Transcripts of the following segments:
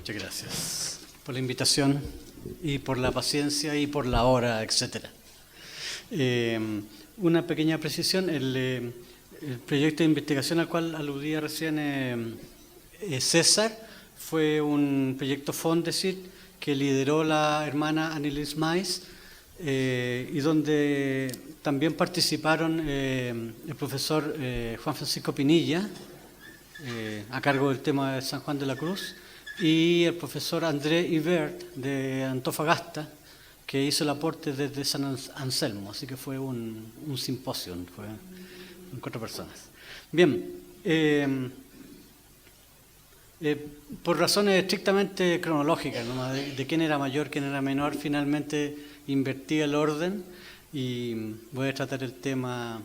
Muchas gracias por la invitación y por la paciencia y por la hora, etcétera. Una pequeña precisión, el proyecto de investigación al cual aludía recién César fue un proyecto Fondesit que lideró la hermana Annelies Mais y donde también participaron el profesor Juan Francisco Pinilla, a cargo del tema de San Juan de la Cruz, y el profesor André Ibert de Antofagasta, que hizo el aporte desde San Anselmo, así que fue un simposio, fue con 4 personas. Bien, por razones estrictamente cronológicas, ¿no? de quién era mayor, quién era menor, finalmente invertí el orden y voy a tratar el tema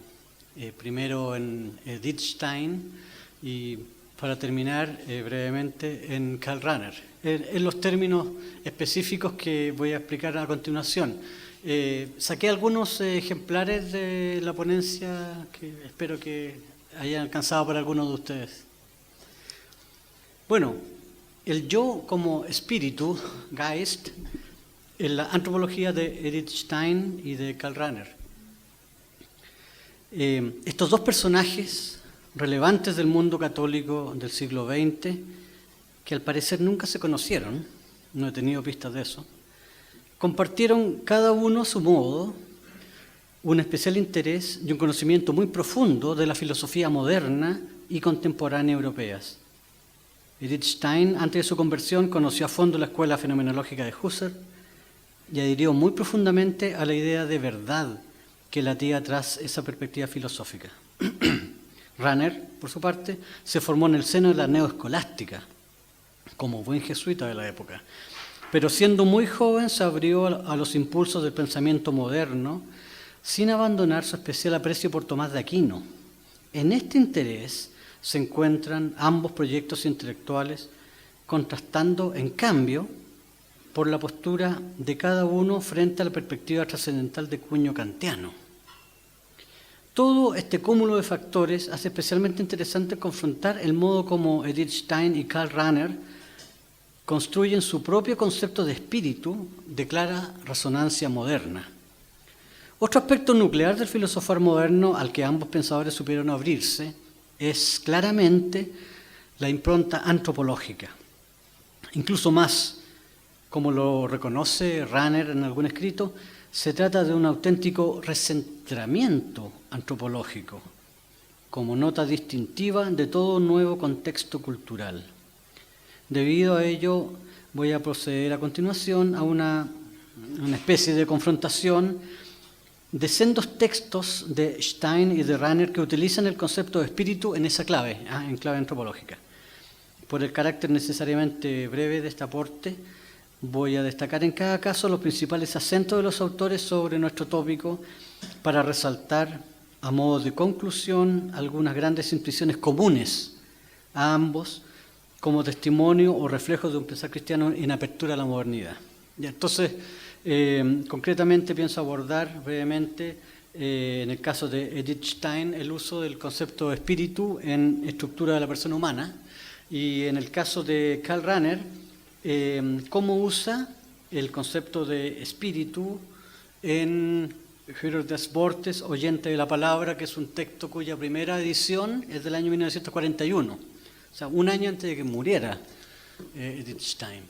primero en Edith Stein y para terminar brevemente en Karl Rahner, en los términos específicos que voy a explicar a continuación. Saqué algunos ejemplares de la ponencia que espero que hayan alcanzado por algunos de ustedes. Bueno, el yo como espíritu, Geist, en la antropología de Edith Stein y de Karl Rahner. Estos dos personajes relevantes del mundo católico del siglo XX, que al parecer nunca se conocieron, no he tenido pistas de eso, compartieron cada uno a su modo un especial interés y un conocimiento muy profundo de la filosofía moderna y contemporánea europeas. Edith Stein, antes de su conversión, conoció a fondo la escuela fenomenológica de Husserl y adhirió muy profundamente a la idea de verdad que latía tras esa perspectiva filosófica. Rahner, por su parte, se formó en el seno de la neoescolástica, como buen jesuita de la época, pero siendo muy joven se abrió a los impulsos del pensamiento moderno sin abandonar su especial aprecio por Tomás de Aquino. En este interés se encuentran ambos proyectos intelectuales, contrastando, en cambio, por la postura de cada uno frente a la perspectiva trascendental de cuño kantiano. Todo este cúmulo de factores hace especialmente interesante confrontar el modo como Edith Stein y Karl Rahner construyen su propio concepto de espíritu de clara resonancia moderna. Otro aspecto nuclear del filosofar moderno al que ambos pensadores supieron abrirse es claramente la impronta antropológica. Incluso más, como lo reconoce Rahner en algún escrito, se trata de un auténtico recentramiento antropológico, como nota distintiva de todo nuevo contexto cultural. Debido a ello, voy a proceder a continuación a una especie de confrontación de sendos textos de Stein y de Rahner que utilizan el concepto de espíritu en esa clave, en clave antropológica. Por el carácter necesariamente breve de este aporte, voy a destacar en cada caso los principales acentos de los autores sobre nuestro tópico para resaltar, a modo de conclusión, algunas grandes intuiciones comunes a ambos como testimonio o reflejo de un pensar cristiano en apertura a la modernidad. Ya, entonces, concretamente pienso abordar brevemente, en el caso de Edith Stein, el uso del concepto de espíritu en estructura de la persona humana, y en el caso de Karl Rahner, cómo usa el concepto de espíritu en Hörer des Wortes, oyente de la palabra, que es un texto cuya primera edición es del año 1941, o sea, un año antes de que muriera Edith Stein.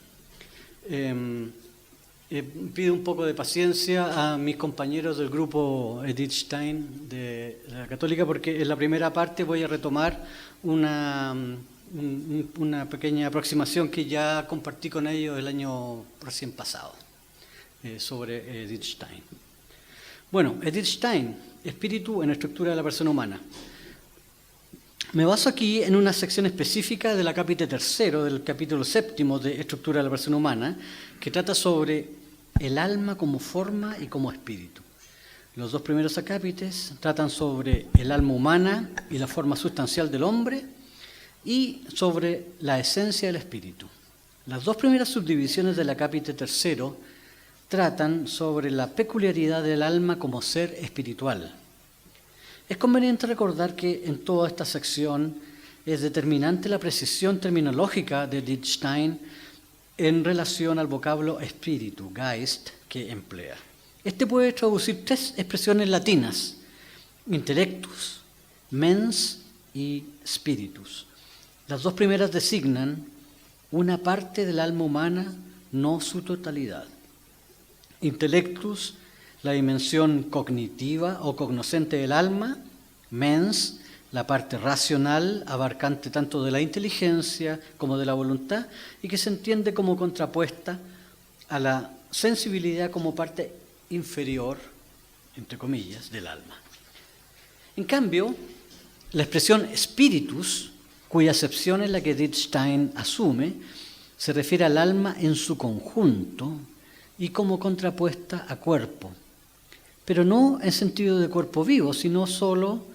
Pido un poco de paciencia a mis compañeros del grupo Edith Stein de la Católica, porque en la primera parte voy a retomar una pequeña aproximación que ya compartí con ellos el año recién pasado sobre Edith Stein. Bueno, Edith Stein, espíritu en estructura de la persona humana. Me baso aquí en una sección específica de la capítulo 3 del capítulo 7 de estructura de la persona humana, que trata sobre el alma como forma y como espíritu. Los dos primeros acápites tratan sobre el alma humana y la forma sustancial del hombre, y sobre la esencia del espíritu. Las dos primeras subdivisiones del acápite 3 tratan sobre la peculiaridad del alma como ser espiritual. Es conveniente recordar que en toda esta sección es determinante la precisión terminológica de Edith Stein en relación al vocablo espíritu, Geist, que emplea. Este puede traducir tres expresiones latinas: intellectus, mens y spiritus. Las dos primeras designan una parte del alma humana, no su totalidad. Intellectus, la dimensión cognitiva o cognoscente del alma; mens, la parte racional, abarcante tanto de la inteligencia como de la voluntad, y que se entiende como contrapuesta a la sensibilidad como parte inferior, entre comillas, del alma. En cambio, la expresión spiritus, cuya acepción es la que Edith Stein asume, se refiere al alma en su conjunto y como contrapuesta a cuerpo, pero no en sentido de cuerpo vivo, sino solo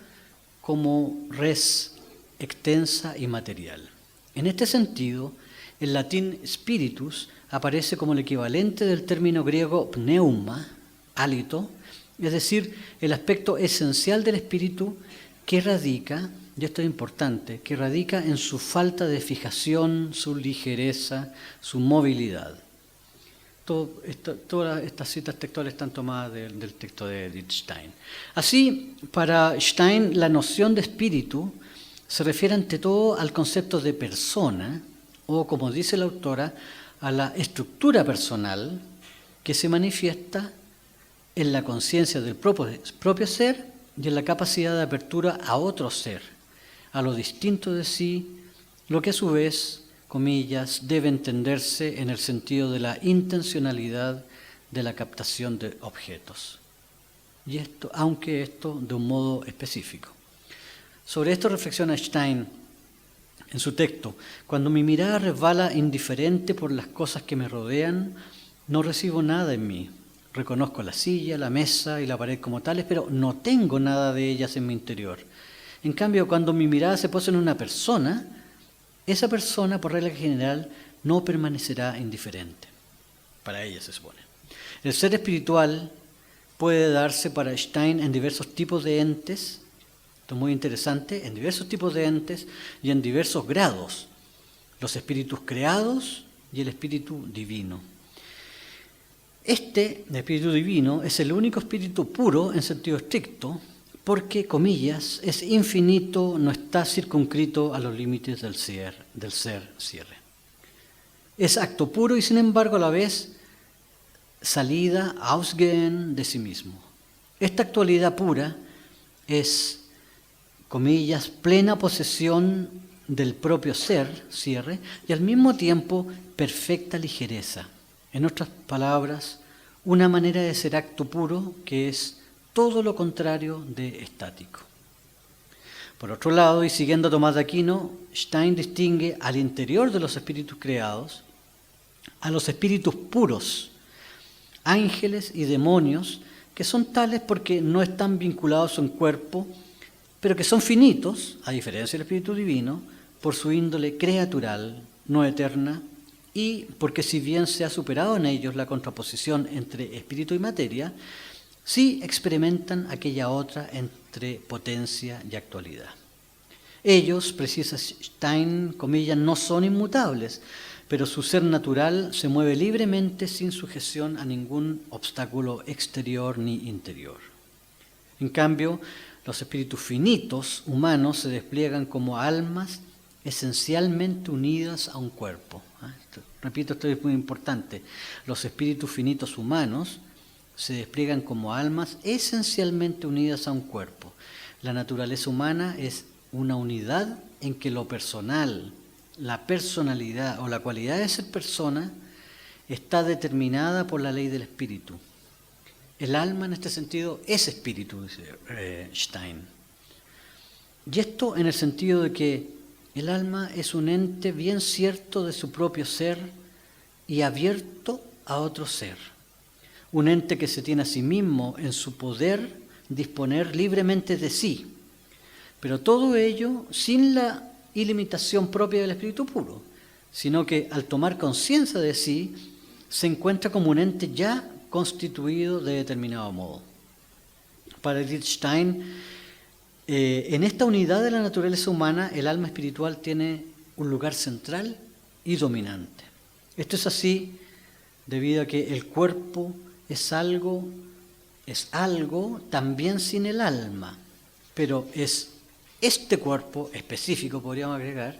como res extensa y material. En este sentido, el latín spiritus aparece como el equivalente del término griego pneuma, hálito, es decir, el aspecto esencial del espíritu que radica, y esto es importante, que radica en su falta de fijación, su ligereza, su movilidad. Todas estas citas textuales están tomadas del texto de Edith Stein. Así, para Stein, la noción de espíritu se refiere ante todo al concepto de persona, o como dice la autora, a la estructura personal que se manifiesta en la conciencia del propio ser y en la capacidad de apertura a otro ser, a lo distinto de sí, lo que a su vez, comillas, debe entenderse en el sentido de la intencionalidad de la captación de objetos. Y esto, aunque esto de un modo específico. Sobre esto reflexiona Stein en su texto: cuando mi mirada resbala indiferente por las cosas que me rodean, no recibo nada en mí. Reconozco la silla, la mesa y la pared como tales, pero no tengo nada de ellas en mi interior. En cambio, cuando mi mirada se posa en una persona, esa persona, por regla general, no permanecerá indiferente. Para ella se supone. El ser espiritual puede darse para Stein en diversos tipos de entes, esto es muy interesante, en diversos tipos de entes y en diversos grados: los espíritus creados y el espíritu divino. El espíritu divino, es el único espíritu puro en sentido estricto, porque, comillas, es infinito, no está circunscrito a los límites del ser, cierre. Es acto puro y, sin embargo, a la vez salida, ausgehen, de sí mismo. Esta actualidad pura es, comillas, plena posesión del propio ser, cierre, y al mismo tiempo perfecta ligereza. En otras palabras, una manera de ser acto puro que es todo lo contrario de estático. Por otro lado, y siguiendo a Tomás de Aquino, Stein distingue al interior de los espíritus creados a los espíritus puros, ángeles y demonios, que son tales porque no están vinculados a un cuerpo, pero que son finitos, a diferencia del espíritu divino, por su índole creatural, no eterna, y porque si bien se ha superado en ellos la contraposición entre espíritu y materia, sí experimentan aquella otra entre potencia y actualidad. Ellos, precisa Stein, comillas, no son inmutables, pero su ser natural se mueve libremente sin sujeción a ningún obstáculo exterior ni interior. En cambio, los espíritus finitos humanos se despliegan como almas esencialmente unidas a un cuerpo. Repito, esto es muy importante. Los espíritus finitos humanos se despliegan como almas esencialmente unidas a un cuerpo. La naturaleza humana es una unidad en que lo personal, la personalidad o la cualidad de ser persona está determinada por la ley del espíritu. El alma en este sentido es espíritu, dice Stein. Y esto en el sentido de que el alma es un ente bien cierto de su propio ser y abierto a otro ser. Un ente que se tiene a sí mismo en su poder disponer libremente de sí, pero todo ello sin la ilimitación propia del espíritu puro, sino que al tomar conciencia de sí, se encuentra como un ente ya constituido de determinado modo. Para Edith Stein, en esta unidad de la naturaleza humana, el alma espiritual tiene un lugar central y dominante. Esto es así debido a que el cuerpo es algo también sin el alma, pero es este cuerpo específico, podríamos agregar,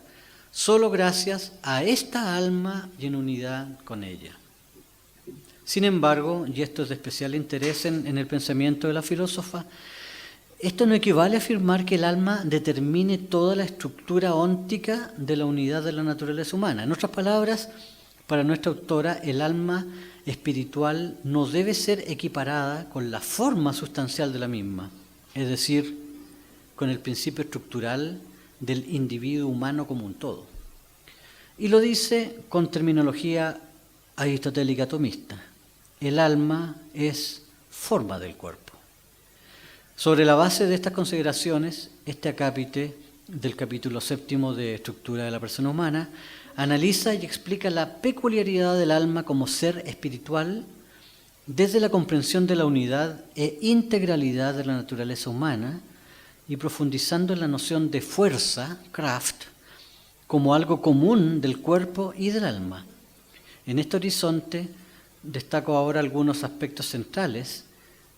solo gracias a esta alma y en unidad con ella. Sin embargo, y esto es de especial interés en el pensamiento de la filósofa, esto no equivale a afirmar que el alma determine toda la estructura óntica de la unidad de la naturaleza humana. En otras palabras, para nuestra autora, el alma espiritual no debe ser equiparada con la forma sustancial de la misma, es decir, con el principio estructural del individuo humano como un todo. Y lo dice con terminología aristotélica tomista. El alma es forma del cuerpo. Sobre la base de estas consideraciones, este acápite del capítulo 7 de Estructura de la persona humana analiza y explica la peculiaridad del alma como ser espiritual desde la comprensión de la unidad e integralidad de la naturaleza humana y profundizando en la noción de fuerza, Kraft, como algo común del cuerpo y del alma. En este horizonte destaco ahora algunos aspectos centrales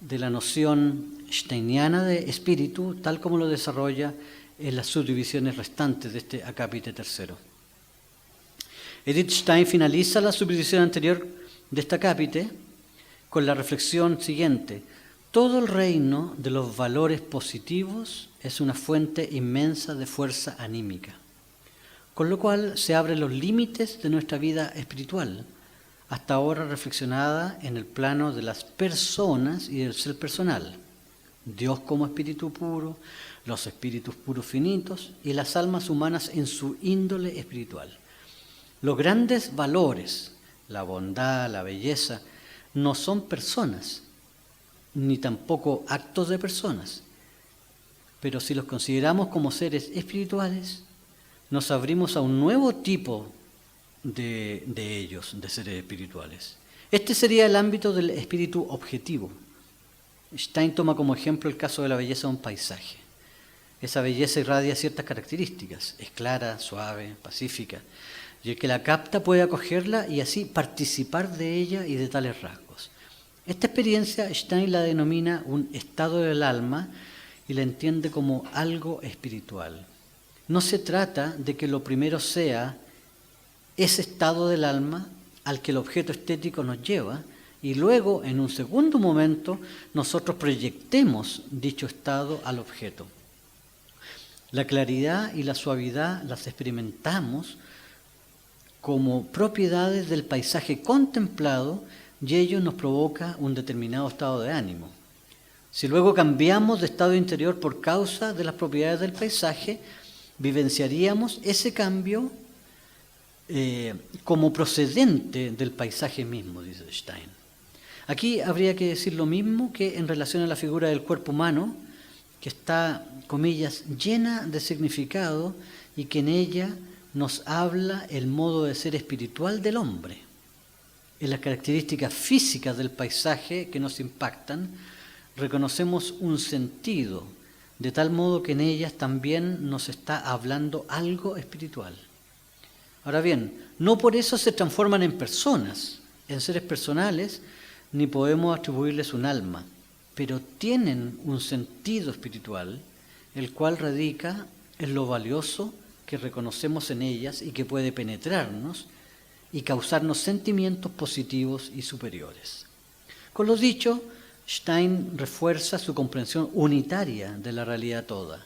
de la noción steiniana de espíritu, tal como lo desarrolla en las subdivisiones restantes de este acápite tercero. Edith Stein finaliza la subdivisión anterior de este acápite con la reflexión siguiente: todo el reino de los valores positivos es una fuente inmensa de fuerza anímica, con lo cual se abren los límites de nuestra vida espiritual, hasta ahora reflexionada en el plano de las personas y del ser personal, Dios como espíritu puro, los espíritus puros finitos y las almas humanas en su índole espiritual. Los grandes valores, la bondad, la belleza, no son personas, ni tampoco actos de personas, pero si los consideramos como seres espirituales, nos abrimos a un nuevo tipo de ellos, de seres espirituales. Este sería el ámbito del espíritu objetivo. Stein toma como ejemplo el caso de la belleza de un paisaje. Esa belleza irradia ciertas características, es clara, suave, pacífica, y el que la capta puede acogerla y así participar de ella y de tales rasgos. Esta experiencia Stein la denomina un estado del alma y la entiende como algo espiritual. No se trata de que lo primero sea ese estado del alma al que el objeto estético nos lleva y luego, en un segundo momento, nosotros proyectemos dicho estado al objeto. La claridad y la suavidad las experimentamos como propiedades del paisaje contemplado y ello nos provoca un determinado estado de ánimo. Si luego cambiamos de estado interior por causa de las propiedades del paisaje, vivenciaríamos ese cambio como procedente del paisaje mismo, dice Stein. Aquí habría que decir lo mismo que en relación a la figura del cuerpo humano, que está, comillas, llena de significado y que en ella nos habla el modo de ser espiritual del hombre. En las características físicas del paisaje que nos impactan, reconocemos un sentido, de tal modo que en ellas también nos está hablando algo espiritual. Ahora bien, no por eso se transforman en personas, en seres personales, ni podemos atribuirles un alma, pero tienen un sentido espiritual, el cual radica en lo valioso que reconocemos en ellas y que puede penetrarnos y causarnos sentimientos positivos y superiores. Con lo dicho, Stein refuerza su comprensión unitaria de la realidad toda.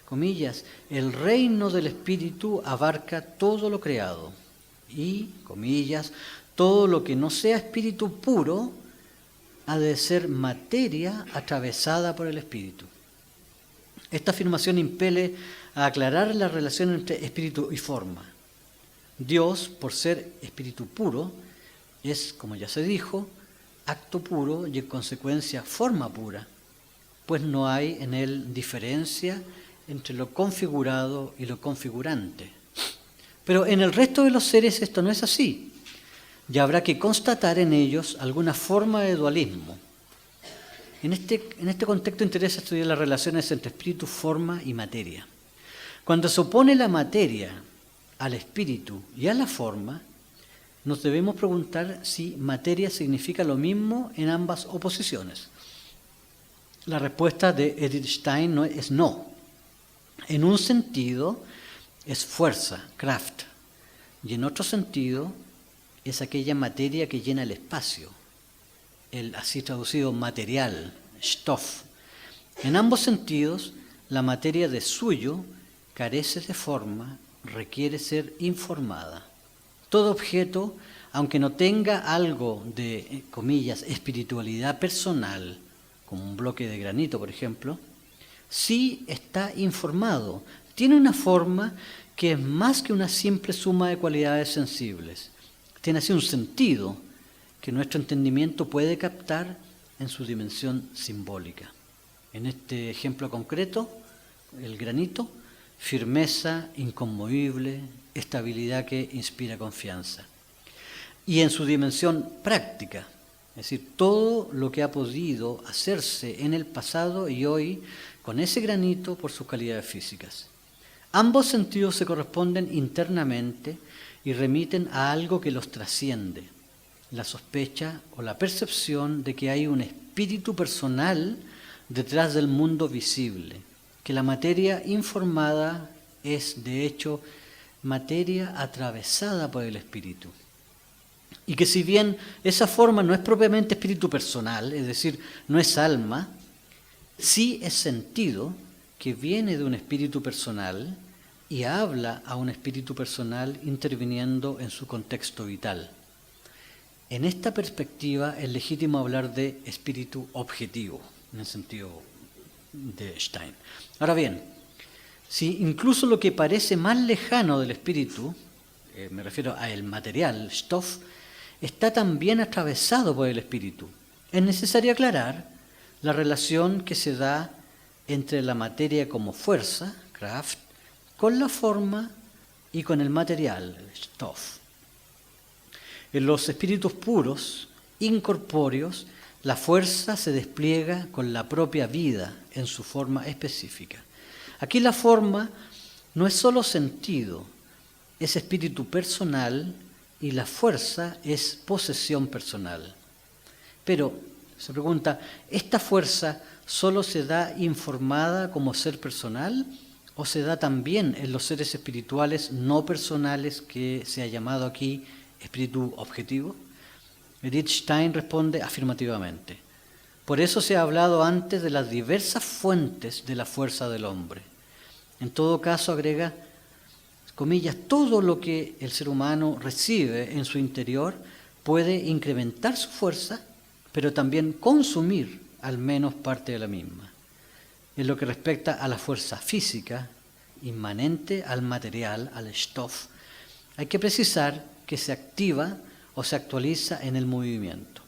Comillas, el reino del espíritu abarca todo lo creado y, comillas, todo lo que no sea espíritu puro ha de ser materia atravesada por el espíritu. Esta afirmación impele a aclarar la relación entre espíritu y forma. Dios, por ser espíritu puro, es, como ya se dijo, acto puro y en consecuencia forma pura, pues no hay en él diferencia entre lo configurado y lo configurante. Pero en el resto de los seres esto no es así, y habrá que constatar en ellos alguna forma de dualismo. En este contexto interesa estudiar las relaciones entre espíritu, forma y materia. Cuando se opone la materia al espíritu y a la forma, nos debemos preguntar si materia significa lo mismo en ambas oposiciones. La respuesta de Edith Stein es no. En un sentido es fuerza, Kraft, y en otro sentido es aquella materia que llena el espacio, el así traducido material, Stoff. En ambos sentidos, la materia de suyo carece de forma, requiere ser informada. Todo objeto, aunque no tenga algo de, comillas, espiritualidad personal, como un bloque de granito, por ejemplo, sí está informado, tiene una forma que es más que una simple suma de cualidades sensibles. Tiene así un sentido que nuestro entendimiento puede captar en su dimensión simbólica. En este ejemplo concreto, el granito, firmeza inconmovible, estabilidad que inspira confianza. Y en su dimensión práctica, es decir, todo lo que ha podido hacerse en el pasado y hoy con ese granito por sus calidades físicas. Ambos sentidos se corresponden internamente y remiten a algo que los trasciende, la sospecha o la percepción de que hay un espíritu personal detrás del mundo visible, que la materia informada es, de hecho, materia atravesada por el espíritu. Y que si bien esa forma no es propiamente espíritu personal, es decir, no es alma, sí es sentido que viene de un espíritu personal y habla a un espíritu personal interviniendo en su contexto vital. En esta perspectiva es legítimo hablar de espíritu objetivo, en el sentido de Stein. Ahora bien, si incluso lo que parece más lejano del espíritu, me refiero a el material, Stoff, está también atravesado por el espíritu, es necesario aclarar la relación que se da entre la materia como fuerza, Kraft, con la forma y con el material, Stoff. En los espíritus puros, incorpóreos, la fuerza se despliega con la propia vida en su forma específica. Aquí la forma no es solo sentido, es espíritu personal y la fuerza es posesión personal. Pero, se pregunta, ¿esta fuerza solo se da informada como ser personal o se da también en los seres espirituales no personales que se ha llamado aquí espíritu objetivo? Edith Stein responde afirmativamente. Por eso se ha hablado antes de las diversas fuentes de la fuerza del hombre. En todo caso, agrega, comillas, todo lo que el ser humano recibe en su interior puede incrementar su fuerza, pero también consumir al menos parte de la misma. En lo que respecta a la fuerza física, inmanente al material, al Stoff, hay que precisar que se activa o se actualiza en el movimiento.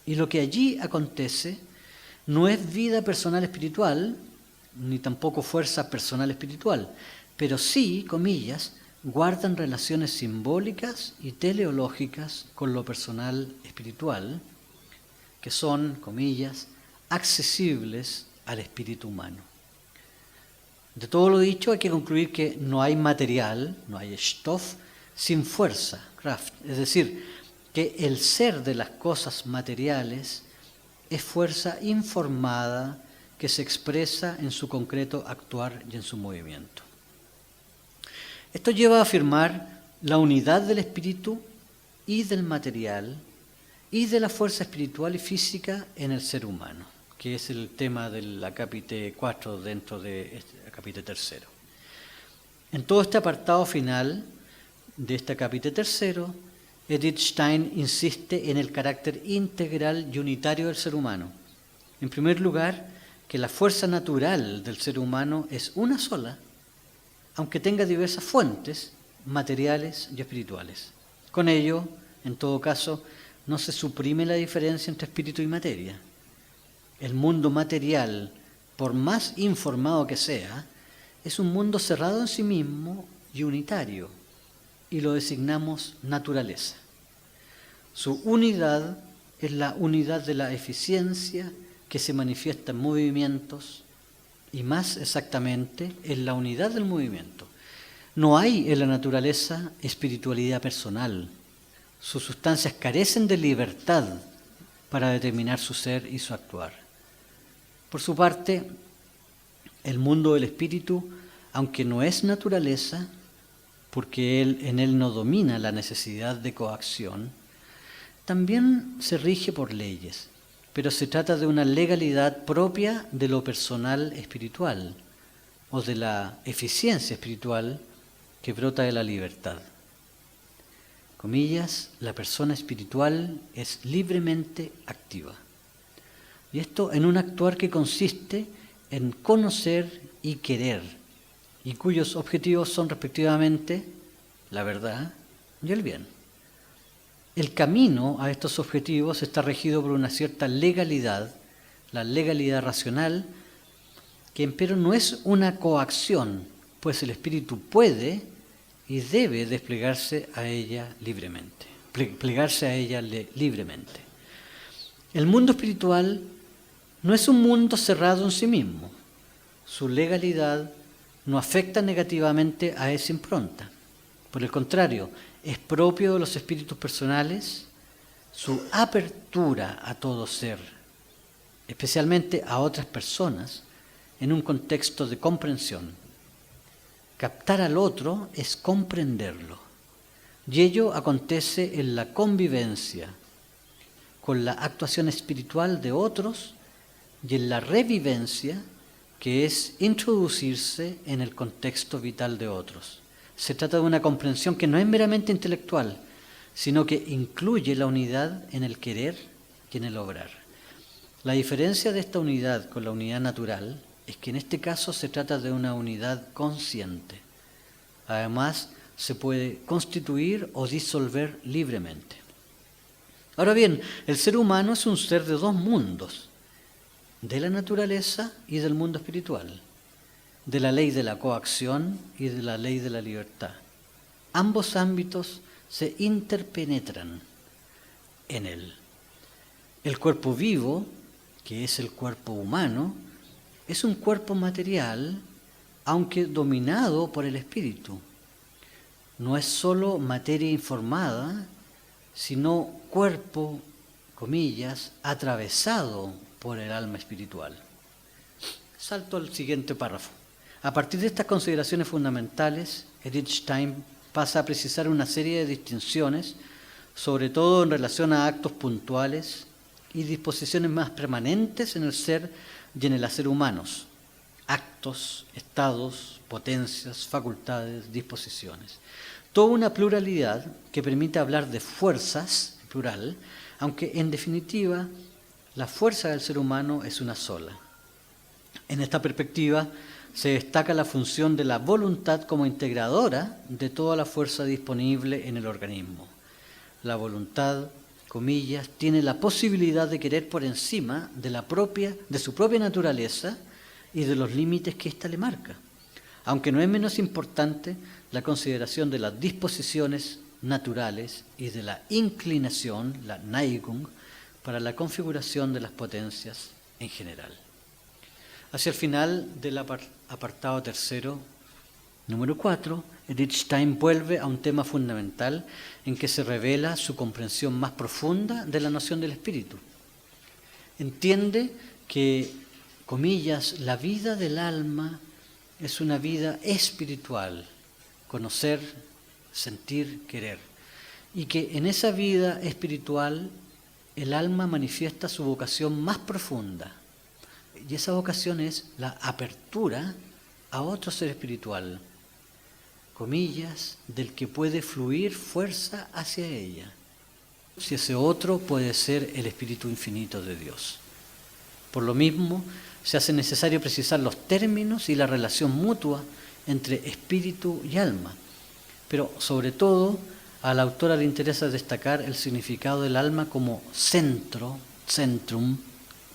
Y lo que allí acontece no es vida personal espiritual, ni tampoco fuerza personal espiritual, pero sí, comillas, guardan relaciones simbólicas y teleológicas con lo personal espiritual, que son, comillas, accesibles al espíritu humano. De todo lo dicho, hay que concluir que no hay material, no hay Stoff, sin fuerza, Kraft. Es decir, que el ser de las cosas materiales es fuerza informada que se expresa en su concreto actuar y en su movimiento. Esto lleva a afirmar la unidad del espíritu y del material y de la fuerza espiritual y física en el ser humano, que es el tema del acápite 4 dentro de este acápite 3. En todo este apartado final de este acápite 3, Edith Stein insiste en el carácter integral y unitario del ser humano. En primer lugar, que la fuerza natural del ser humano es una sola, aunque tenga diversas fuentes materiales y espirituales. Con ello, en todo caso, no se suprime la diferencia entre espíritu y materia. El mundo material, por más informado que sea, es un mundo cerrado en sí mismo y unitario, y lo designamos naturaleza. Su unidad es la unidad de la eficiencia que se manifiesta en movimientos y más exactamente en la unidad del movimiento. No hay en la naturaleza espiritualidad personal, sus sustancias carecen de libertad para determinar su ser y su actuar. Por su parte, el mundo del espíritu, aunque no es naturaleza, porque en él no domina la necesidad de coacción, también se rige por leyes, pero se trata de una legalidad propia de lo personal espiritual o de la eficiencia espiritual que brota de la libertad. Comillas, la persona espiritual es libremente activa. Y esto en un actuar que consiste en conocer y querer, y cuyos objetivos son respectivamente la verdad y el bien. El camino a estos objetivos está regido por una cierta legalidad, la legalidad racional, que empero no es una coacción, pues el espíritu puede y debe desplegarse a ella libremente, libremente. El mundo espiritual no es un mundo cerrado en sí mismo. Su legalidad no afecta negativamente a esa impronta. Por el contrario, es propio de los espíritus personales su apertura a todo ser, especialmente a otras personas, en un contexto de comprensión. Captar al otro es comprenderlo, y ello acontece en la convivencia con la actuación espiritual de otros y en la revivencia, que es introducirse en el contexto vital de otros. Se trata de una comprensión que no es meramente intelectual, sino que incluye la unidad en el querer y en el obrar. La diferencia de esta unidad con la unidad natural es que en este caso se trata de una unidad consciente. Además, se puede constituir o disolver libremente. Ahora bien, el ser humano es un ser de dos mundos, de la naturaleza y del mundo espiritual, de la ley de la coacción y de la ley de la libertad. Ambos ámbitos se interpenetran en él. El cuerpo vivo, que es el cuerpo humano, es un cuerpo material, aunque dominado por el espíritu. No es solo materia informada, sino cuerpo, comillas, atravesado por el alma espiritual. Salto al siguiente párrafo. A partir de estas consideraciones fundamentales, Edith Stein pasa a precisar una serie de distinciones, sobre todo en relación a actos puntuales y disposiciones más permanentes en el ser y en el hacer humanos. Actos, estados, potencias, facultades, disposiciones. Toda una pluralidad que permite hablar de fuerzas, plural, aunque en definitiva la fuerza del ser humano es una sola. En esta perspectiva se destaca la función de la voluntad como integradora de toda la fuerza disponible en el organismo. La voluntad, comillas, tiene la posibilidad de querer por encima de su propia naturaleza y de los límites que ésta le marca, aunque no es menos importante la consideración de las disposiciones naturales y de la inclinación, la Neigung, para la configuración de las potencias en general. Hacia el final del apartado tercero, número 4, Edith Stein vuelve a un tema fundamental en que se revela su comprensión más profunda de la noción del espíritu. Entiende que, comillas, la vida del alma es una vida espiritual, conocer, sentir, querer, y que en esa vida espiritual el alma manifiesta su vocación más profunda, y esa vocación es la apertura a otro ser espiritual, comillas, del que puede fluir fuerza hacia ella, si ese otro puede ser el Espíritu Infinito de Dios. Por lo mismo, se hace necesario precisar los términos y la relación mutua entre espíritu y alma, pero sobre todo a la autora le interesa destacar el significado del alma como centrum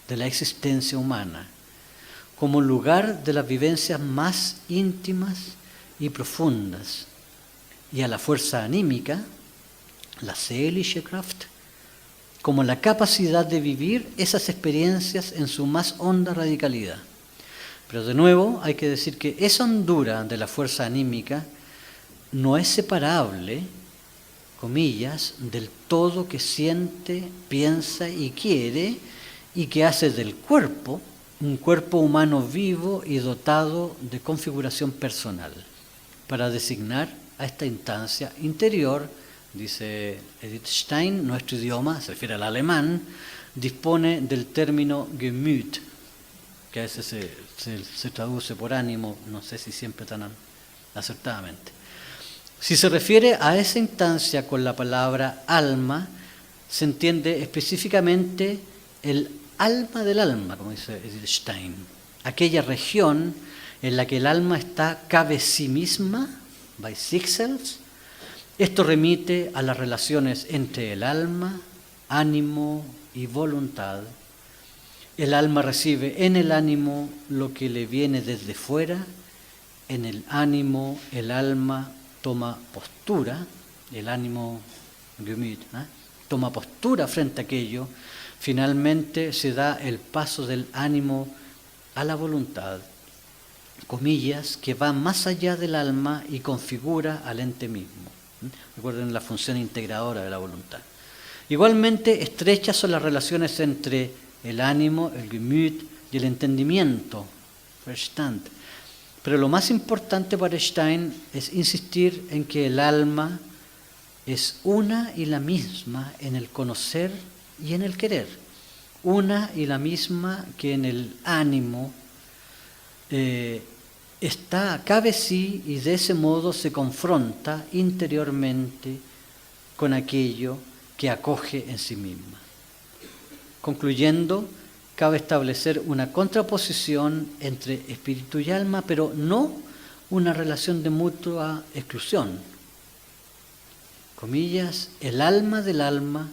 de la existencia humana, como lugar de las vivencias más íntimas y profundas, y a la fuerza anímica, la Seelische Kraft, como la capacidad de vivir esas experiencias en su más honda radicalidad. Pero de nuevo hay que decir que esa hondura de la fuerza anímica no es separable, comillas, del todo que siente, piensa y quiere, y que hace del cuerpo un cuerpo humano vivo y dotado de configuración personal, para designar a esta instancia interior, dice Edith Stein, nuestro idioma, se refiere al alemán, dispone del término Gemüt, que a veces se traduce por ánimo, no sé si siempre tan acertadamente. Si se refiere a esa instancia con la palabra alma, se entiende específicamente el alma del alma, como dice Edith Stein, aquella región en la que el alma está cabe sí misma, by sich selbst. Esto remite a las relaciones entre el alma, ánimo y voluntad. El alma recibe en el ánimo lo que le viene desde fuera, en el ánimo el alma toma postura, el ánimo Gemüt, toma postura frente a aquello. Finalmente se da el paso del ánimo a la voluntad, comillas, que va más allá del alma y configura al ente mismo. Recuerden la función integradora de la voluntad. Igualmente estrechas son las relaciones entre el ánimo, el Gemüt, y el entendimiento, Verstand. Pero lo más importante para Stein es insistir en que el alma es una y la misma en el conocer y en el querer, una y la misma que en el ánimo cabe sí, y de ese modo se confronta interiormente con aquello que acoge en sí misma. Concluyendo, cabe establecer una contraposición entre espíritu y alma, pero no una relación de mutua exclusión. Comillas, el alma del alma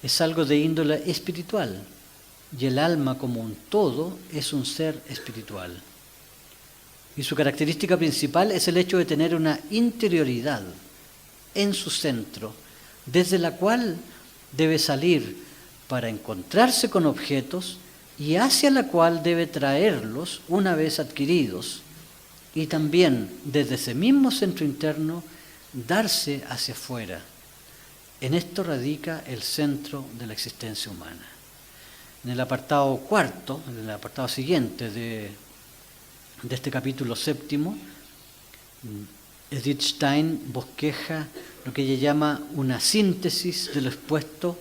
es algo de índole espiritual y el alma como un todo es un ser espiritual. Y su característica principal es el hecho de tener una interioridad en su centro, desde la cual debe salir para encontrarse con objetos y hacia la cual debe traerlos una vez adquiridos, y también desde ese mismo centro interno darse hacia afuera. En esto radica el centro de la existencia humana. En el apartado cuarto, en el apartado siguiente de este capítulo séptimo, Edith Stein bosqueja lo que ella llama una síntesis de lo expuesto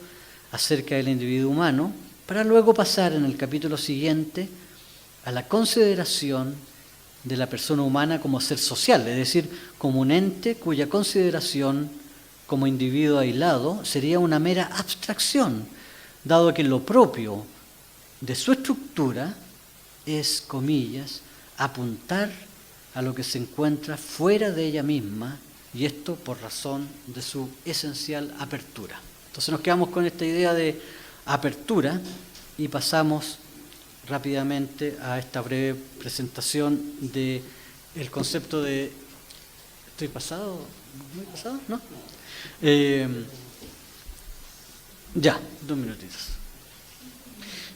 acerca del individuo humano, para luego pasar en el capítulo siguiente a la consideración de la persona humana como ser social, es decir, como un ente cuya consideración como individuo aislado sería una mera abstracción, dado que lo propio de su estructura es, comillas, apuntar a lo que se encuentra fuera de ella misma, y esto por razón de su esencial apertura. Entonces nos quedamos con esta idea de apertura y pasamos rápidamente a esta breve presentación del concepto de... ¿Estoy pasado? ¿Muy pasado? ¿No? Ya, 2 minutitos.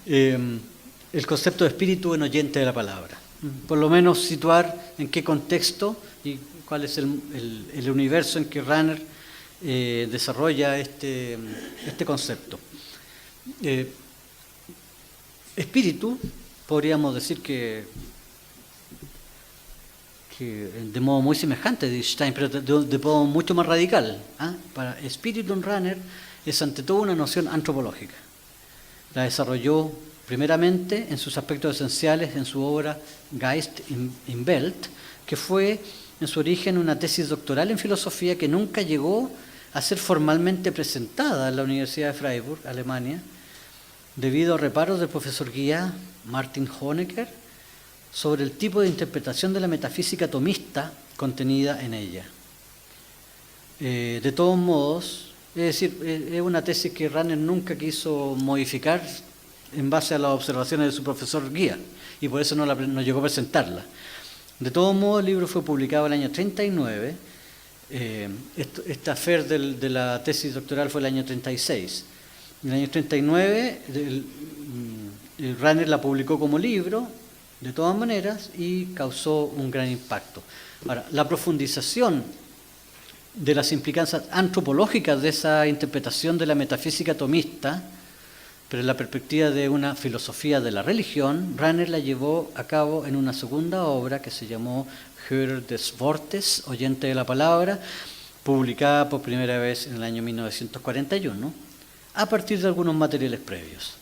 El concepto de espíritu en oyente de la palabra. Por lo menos situar en qué contexto y cuál es el universo en que Rahner desarrolla este concepto. Espíritu, podríamos decir que de modo muy semejante de Stein, pero de modo mucho más radical. Para espíritu en Rahner es ante todo una noción antropológica. La desarrolló primeramente en sus aspectos esenciales en su obra Geist in Welt, que fue en su origen una tesis doctoral en filosofía que nunca llegó a ser formalmente presentada en la Universidad de Freiburg, Alemania, debido a reparos del profesor guía Martin Honecker sobre el tipo de interpretación de la metafísica tomista contenida en ella. De todos modos, es decir, es una tesis que Rahner nunca quiso modificar en base a las observaciones de su profesor guía, y por eso no llegó a presentarla. De todos modos, el libro fue publicado en el año 19, esta affair de la tesis doctoral fue el año 36. En el año 39, Rahner la publicó como libro, de todas maneras, y causó un gran impacto. Ahora, la profundización de las implicancias antropológicas de esa interpretación de la metafísica tomista, pero en la perspectiva de una filosofía de la religión, Rahner la llevó a cabo en una segunda obra que se llamó Hörer des Wortes, oyente de la palabra, publicada por primera vez en el año 1941, a partir de algunos materiales previos.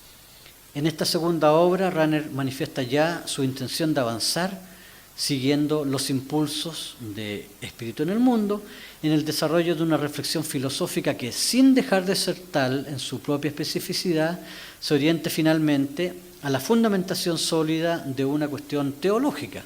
En esta segunda obra, Rahner manifiesta ya su intención de avanzar siguiendo los impulsos de Espíritu en el Mundo, en el desarrollo de una reflexión filosófica que, sin dejar de ser tal en su propia especificidad, se oriente finalmente a la fundamentación sólida de una cuestión teológica,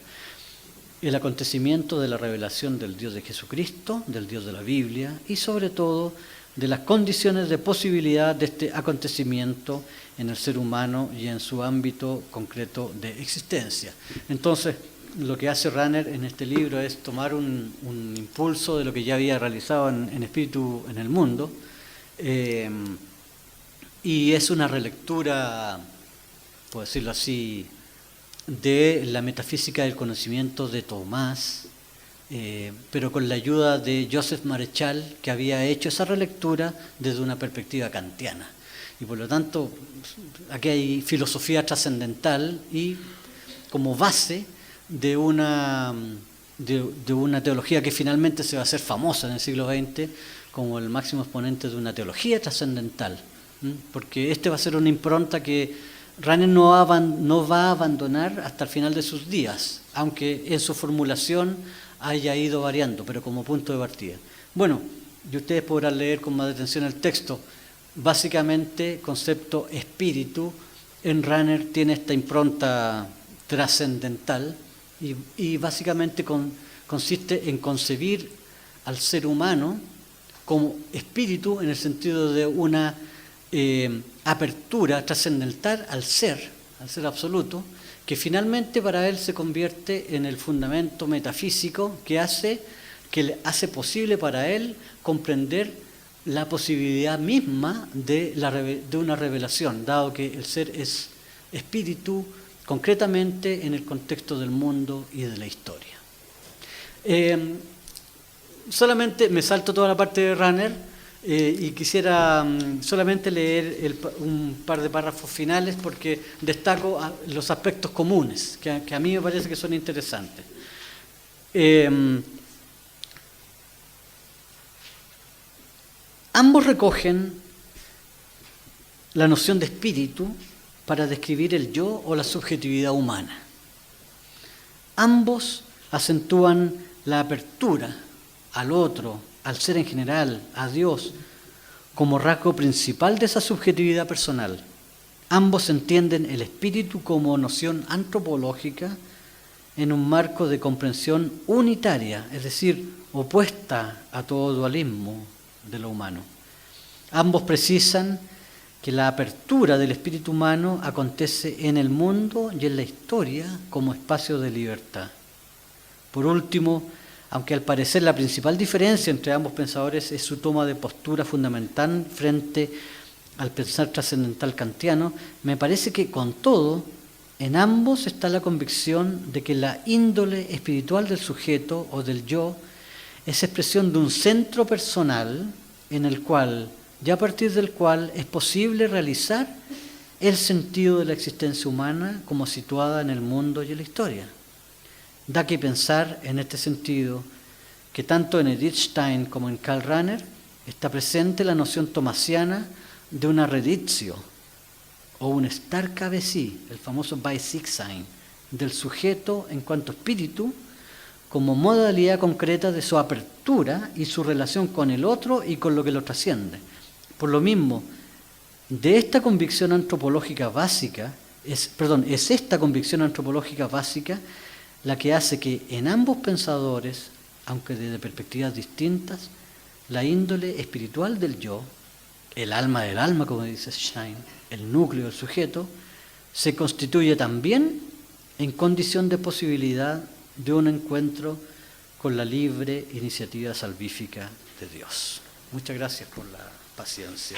el acontecimiento de la revelación del Dios de Jesucristo, del Dios de la Biblia, y sobre todo de las condiciones de posibilidad de este acontecimiento en el ser humano y en su ámbito concreto de existencia. Entonces, lo que hace Rahner en este libro es tomar un impulso de lo que ya había realizado en Espíritu en el Mundo, y es una relectura, por decirlo así, de la metafísica del conocimiento de Tomás, pero con la ayuda de Joseph Marechal, que había hecho esa relectura desde una perspectiva kantiana. Y por lo tanto, aquí hay filosofía trascendental y como base de una teología que finalmente se va a hacer famosa en el siglo XX como el máximo exponente de una teología trascendental, porque este va a ser una impronta que Rahner no va a abandonar hasta el final de sus días, aunque en su formulación haya ido variando, pero como punto de partida. Bueno, y ustedes podrán leer con más detención el texto. Básicamente, concepto espíritu, en Rahner tiene esta impronta trascendental y básicamente consiste en concebir al ser humano como espíritu en el sentido de una apertura trascendental al ser absoluto, que finalmente para él se convierte en el fundamento metafísico que le hace posible para él comprender la posibilidad misma de una revelación, dado que el ser es espíritu concretamente en el contexto del mundo y de la historia. Solamente me salto toda la parte de Rahner y quisiera solamente leer un par de párrafos finales porque destaco los aspectos comunes que a mí me parece que son interesantes. Ambos recogen la noción de espíritu para describir el yo o la subjetividad humana. Ambos acentúan la apertura al otro, al ser en general, a Dios, como rasgo principal de esa subjetividad personal. Ambos entienden el espíritu como noción antropológica en un marco de comprensión unitaria, es decir, opuesta a todo dualismo de lo humano. Ambos precisan que la apertura del espíritu humano acontece en el mundo y en la historia como espacio de libertad. Por último, aunque al parecer la principal diferencia entre ambos pensadores es su toma de postura fundamental frente al pensar trascendental kantiano, me parece que con todo, en ambos está la convicción de que la índole espiritual del sujeto o del yo es expresión de un centro personal en el cual, ya a partir del cual es posible realizar el sentido de la existencia humana como situada en el mundo y en la historia. Da que pensar en este sentido que tanto en Edith Stein como en Karl Rahner está presente la noción tomasiana de una reditio o un starke Wesen, el famoso Beisigsein, del sujeto en cuanto espíritu como modalidad concreta de su apertura y su relación con el otro y con lo que lo trasciende. Por lo mismo, de esta convicción antropológica básica, es esta convicción antropológica básica la que hace que en ambos pensadores, aunque desde perspectivas distintas, la índole espiritual del yo, el alma del alma, como dice Stein, el núcleo del sujeto, se constituye también en condición de posibilidad de un encuentro con la libre iniciativa salvífica de Dios. Muchas gracias por la paciencia.